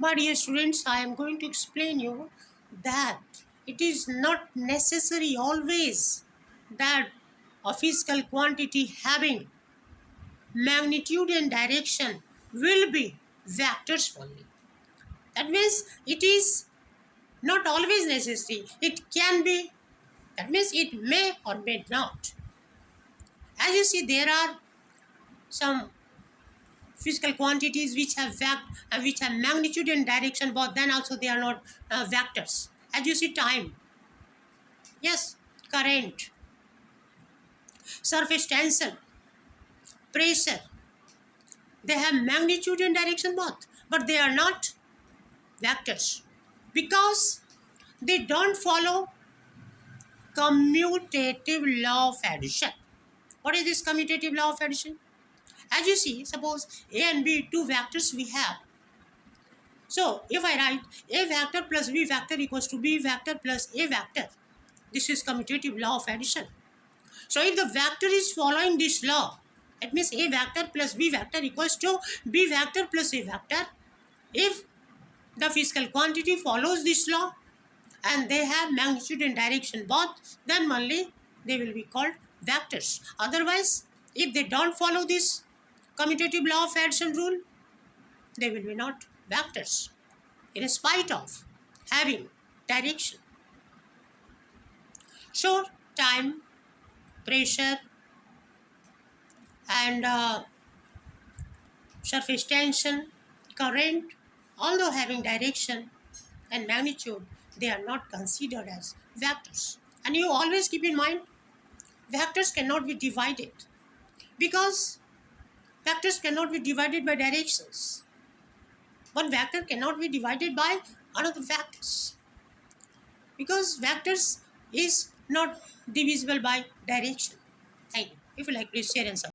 My dear students, I am going to explain you that it is not necessary always that a physical quantity having magnitude and direction will be vectors only. That means it is not always necessary. It can be, that means it may or may not. As you see, there are some physical quantities which have magnitude and direction, but then also they are not vectors. As you see, time, yes, current, surface tension, pressure, they have magnitude and direction both, but they are not vectors because they don't follow commutative law of addition. What is this commutative law of addition? As you see, suppose a and b, two vectors we have. So if I write a vector plus b vector equals to b vector plus a vector, this is commutative law of addition. So if the vector is following this law, it means a vector plus b vector equals to b vector plus a vector. If the physical quantity follows this law and they have magnitude and direction both, then only they will be called vectors. Otherwise, if they don't follow this commutative law of addition rule, they will be not vectors in spite of having direction. So time, pressure, and surface tension, current, although having direction and magnitude, they are not considered as vectors. And you always keep in mind, vectors cannot be divided because vectors cannot be divided by directions. One vector cannot be divided by another vectors because vectors is not divisible by direction. Thank you. If you like, please share and subscribe.